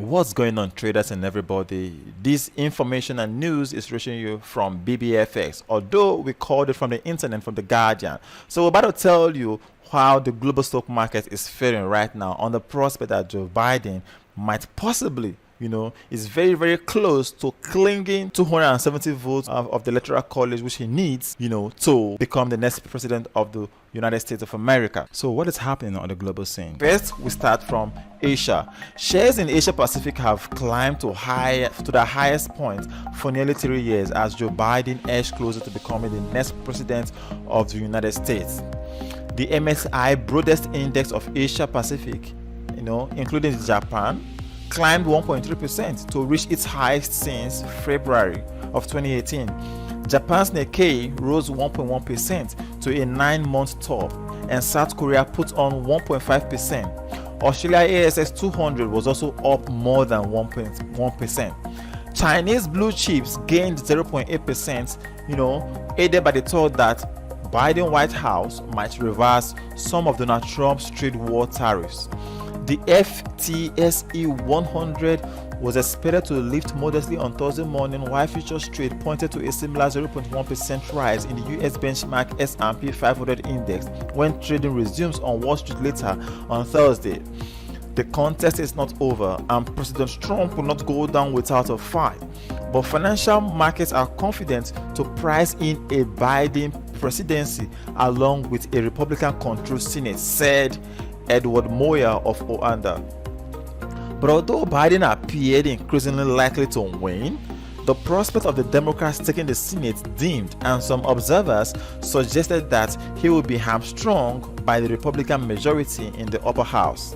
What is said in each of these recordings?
What's going on, traders and everybody? This information and news is reaching you from BBFX, although we called it from the internet, from the Guardian. So we're about to tell you how the global stock market is faring right now on the prospect that Joe Biden might possibly, is very, very close to clinging 270 votes of the electoral college, which he needs, to become the next president of the United States of America. So what is happening on the global scene? First, we start from Asia. Shares in Asia Pacific have climbed to the highest point for nearly 3 years as Joe Biden edged closer to becoming the next president of the United States. The MSCI broadest index of Asia Pacific, including Japan, climbed 1.3% to reach its highest since February of 2018. Japan's Nikkei rose 1.1% to a 9-month top, and South Korea put on 1.5%. Australia ASX 200 was also up more than 1.1%. Chinese blue chips gained 0.8%, aided by the thought that Biden White House might reverse some of Donald Trump's trade war tariffs. The FTSE 100 was expected to lift modestly on Thursday morning, while futures trade pointed to a similar 0.1% rise in the US benchmark S&P 500 index when trading resumes on Wall Street later on Thursday. The contest is not over, and President Trump will not go down without a fight. But financial markets are confident to price in a Biden presidency along with a Republican-controlled Senate, said Edward Moyer of Oanda. But although Biden appeared increasingly likely to win, the prospect of the Democrats taking the Senate dimmed, and some observers suggested that he would be hamstrung by the Republican majority in the upper house.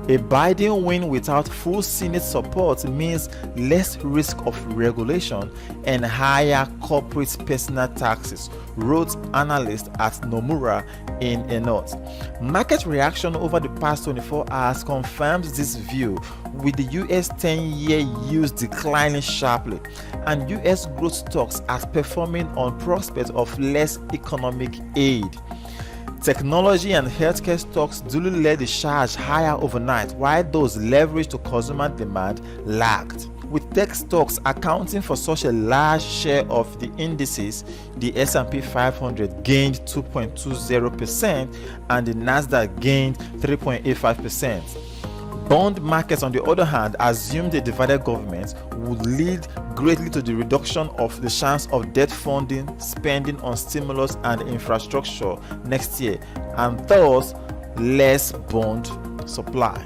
A Biden win without full Senate support means less risk of regulation and higher corporate personal taxes, wrote analyst at Nomura in a note. Market reaction over the past 24 hours confirms this view, with the US 10-year yields declining sharply and US growth stocks outperforming on prospects of less economic aid. Technology and healthcare stocks duly led the charge higher overnight, while those leveraged to consumer demand lagged. With tech stocks accounting for such a large share of the indices, the S&P 500 gained 2.20% and the Nasdaq gained 3.85%. Bond markets, on the other hand, assumed a divided government would lead greatly to the reduction of the chance of debt funding spending on stimulus and infrastructure next year, and thus less bond supply.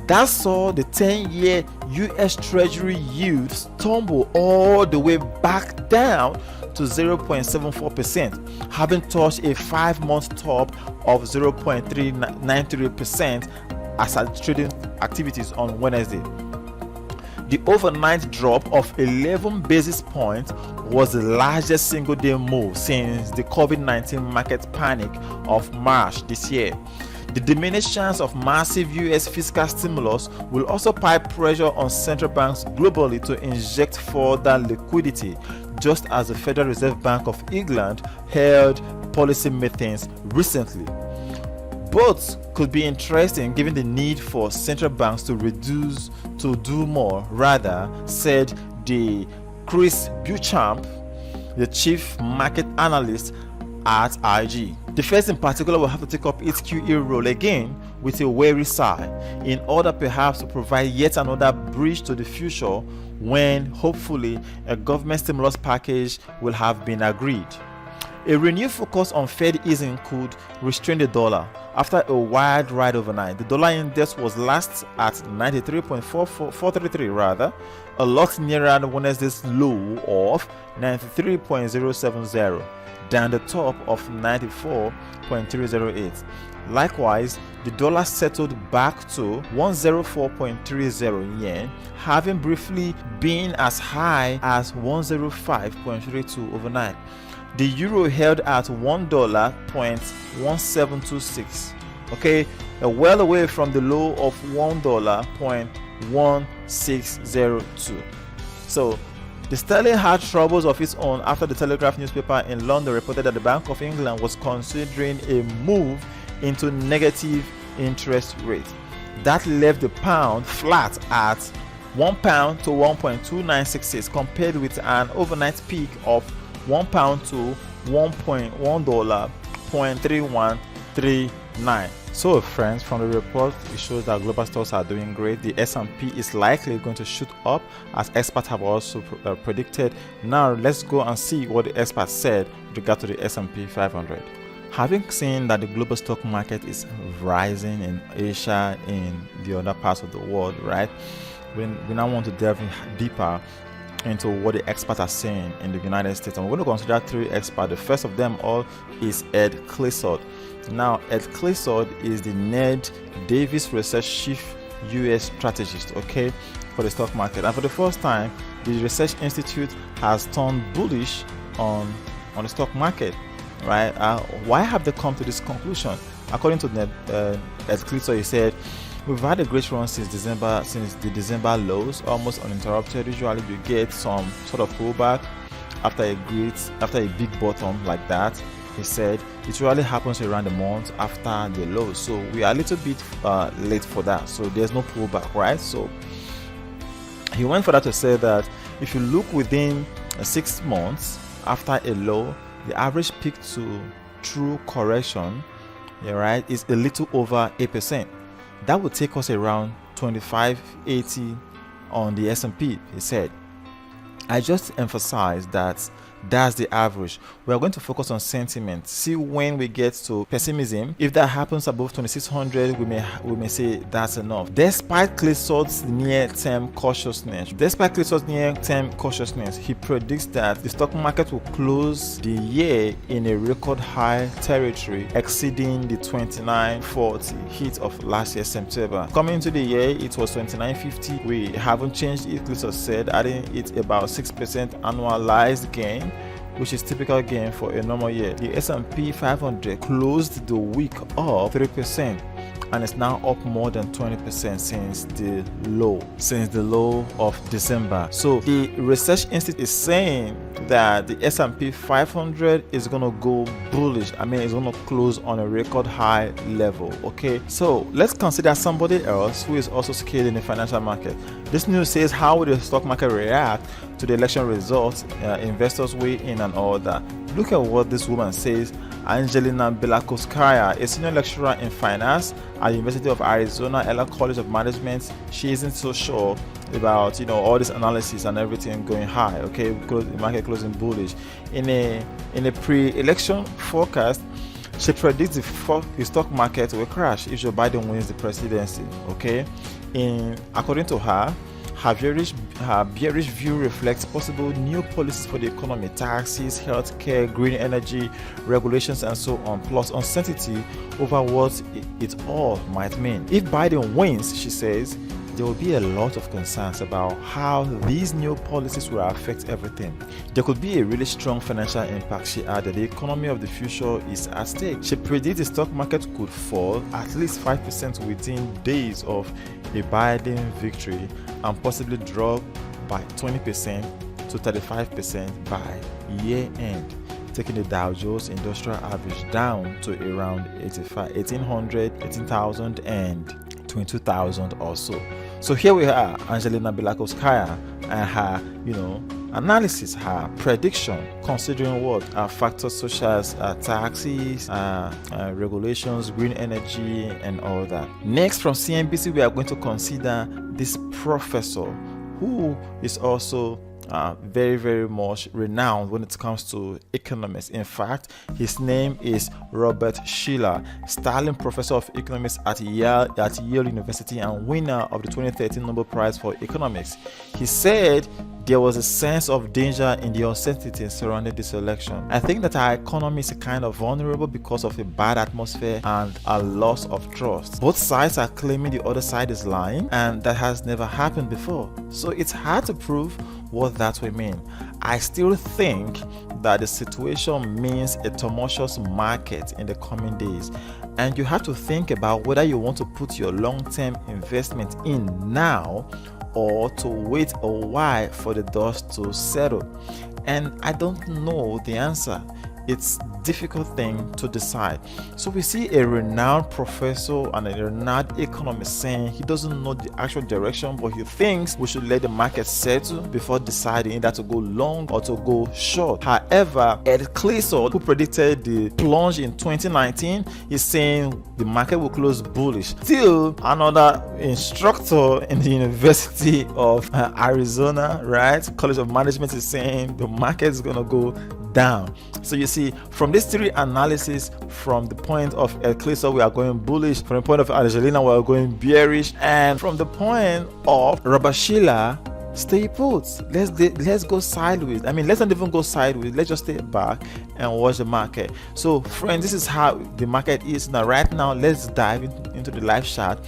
That saw the 10-year US Treasury yield tumble all the way back down to 0.74%, having touched a 5-month top of 0.393% as at trading activities on Wednesday. The overnight drop of 11 basis points was the largest single-day move since the COVID-19 market panic of March this year. The diminished chance of massive US fiscal stimulus will also pipe pressure on central banks globally to inject further liquidity, just as the Federal Reserve Bank of England held policy meetings recently. Both could be interesting given the need for central banks to do more, said the Chris Beauchamp, the chief market analyst at IG. The Fed in particular will have to take up its QE role again with a wary sigh, in order perhaps to provide yet another bridge to the future when hopefully a government stimulus package will have been agreed. A renewed focus on Fed easing could restrain the dollar. After a wild ride overnight, the dollar index was last at 93.433, a lot nearer Wednesday's low of 93.070, than the top of 94.308. Likewise, the dollar settled back to 104.30 yen, having briefly been as high as 105.32 overnight. The euro held at $1.1726, well away from the low of $1.1602. So the sterling had troubles of its own after the Telegraph newspaper in London reported that the Bank of England was considering a move into negative interest rates. that left the pound flat at £1 to 1.2966, compared with an overnight peak of £1 to $1.3139. So friends, from the report, it shows that global stocks are doing great. The S&P is likely going to shoot up, as experts have also predicted. Now let's go and see what the experts said with regard to the S&P 500. Having seen that the global stock market is rising in Asia, in the other parts of the world, right? We now want to delve deeper into what the experts are saying in the United States, and we're going to consider 3 experts. The first of them all is Ed Clissold. Now, Ed Clissold is the Ned Davis Research chief US strategist, okay, for the stock market. And for the first time, the research institute has turned bullish on the stock market, right? Why have they come to this conclusion? According to Ed Clissold, he said, "We've had a great run since the December lows, almost uninterrupted. Usually you get some sort of pullback after a big bottom like that." He said it usually happens around a month after the low, so we are a little bit late for that, so there's no pullback, right? So he went further to say that if you look within 6 months after a low, the average peak to true correction, yeah, right, is a little over 8%. That would take us around 2580 on the S&P, he said. I just emphasized that that's the average. We are going to focus on sentiment. See when we get to pessimism. If that happens above 2600, we may say that's enough. Despite Clissold's near-term cautiousness, he predicts that the stock market will close the year in a record high territory, exceeding the 2940 hit of last year September. Coming into the year, it was 2950. We haven't changed it, Clissold said, adding it about 6% annualized gain, which is typical gain for a normal year. The S&P 500 closed the week up 3% and is now up more than 20% since the low of December. So the research institute is saying that the S&P 500 is going to go bullish. It's going to close on a record high level. Okay, so let's consider somebody else who is also skilled in the financial market. This news says, how will the stock market react to the election results? Investors weigh in and all that. Look at what this woman says. Angelina Belakowskaya, a senior lecturer in finance at the University of Arizona Ella College of Management. She isn't so sure about all this analysis and everything going high. Okay, the market closing bullish. In a pre-election forecast, she predicts the stock market will crash if Joe Biden wins the presidency. Okay, according to her, her bearish view reflects possible new policies for the economy, taxes, healthcare, green energy, regulations, and so on, plus uncertainty over what it all might mean. If Biden wins, she says, there will be a lot of concerns about how these new policies will affect everything. There could be a really strong financial impact, she added. The economy of the future is at stake. She predicts the stock market could fall at least 5% within days of a Biden victory and possibly drop by 20% to 35% by year end, taking the Dow Jones Industrial Average down to around 18,000 and 22,000 or so. So here we are, Angelina Belakowskaya, and her, analysis, her prediction, considering what factors such as taxes, regulations, green energy, and all that. Next, from CNBC, we are going to consider this professor who is also very, very much renowned when it comes to economics. In fact, his name is Robert Shiller, Starling Professor of Economics at Yale University and winner of the 2013 Nobel Prize for Economics. He said there was a sense of danger in the uncertainty surrounding this election. I think that our economy is kind of vulnerable because of a bad atmosphere and a loss of trust. Both sides are claiming the other side is lying, and that has never happened before. So it's hard to prove what that will mean. I still think that the situation means a tumultuous market in the coming days, and you have to think about whether you want to put your long-term investment in now or to wait a while for the dust to settle. And I don't know the answer. it's difficult thing to decide. So we see a renowned professor and a renowned economist saying he doesn't know the actual direction, but he thinks we should let the market settle before deciding either to go long or to go short. However, Ed Clissold, who predicted the plunge in 2019, is saying the market will close bullish. Still, another instructor in the University of Arizona, right, College of Management, is saying the market is gonna go down. So you see, from these three analysis, from the point of Ed Clissold, we are going bullish. From the point of Angelina, we are going bearish. And from the point of Robert Shiller, stay put. Let's go sideways. I mean, let's not even go sideways. Let's just stay back and watch the market. So friends, this is how the market is now. Right now, let's dive into the live chart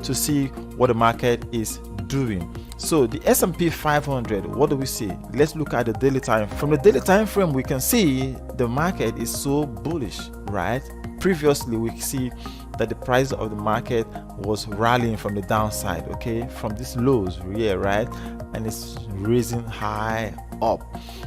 to see what the market is doing. So the S&P 500, what do we see? Let's look at the daily time. From the daily time frame, we can see the market is so bullish, right? Previously, we see that the price of the market was rallying from the downside, okay, from these lows here, right, and it's raising high up.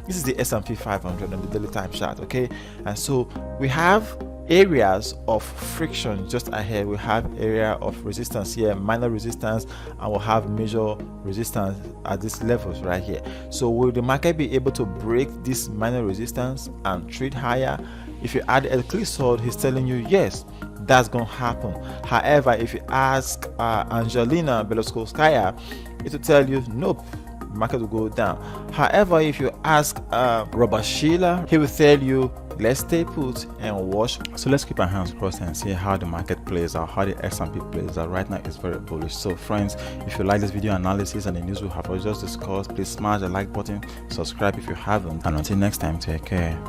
This is the S&P 500 on the daily time chart, okay. And so we have areas of friction just ahead. We have area of resistance here, minor resistance, and we'll have major resistance at these levels right here. So will the market be able to break this minor resistance and trade higher? If you add Ed Clissold, he's telling you yes, that's gonna happen. However, if you ask Angelina Belowskaya, it will tell you nope, market will go down. However, if you ask Robert Shiller, he will tell you let's stay put and watch. So let's keep our hands crossed and see how the market plays out, how the S&P plays out. Right now it's very bullish. So friends, if you like this video analysis and the news we have just discussed, please smash the like button, subscribe if you haven't, and until next time, take care.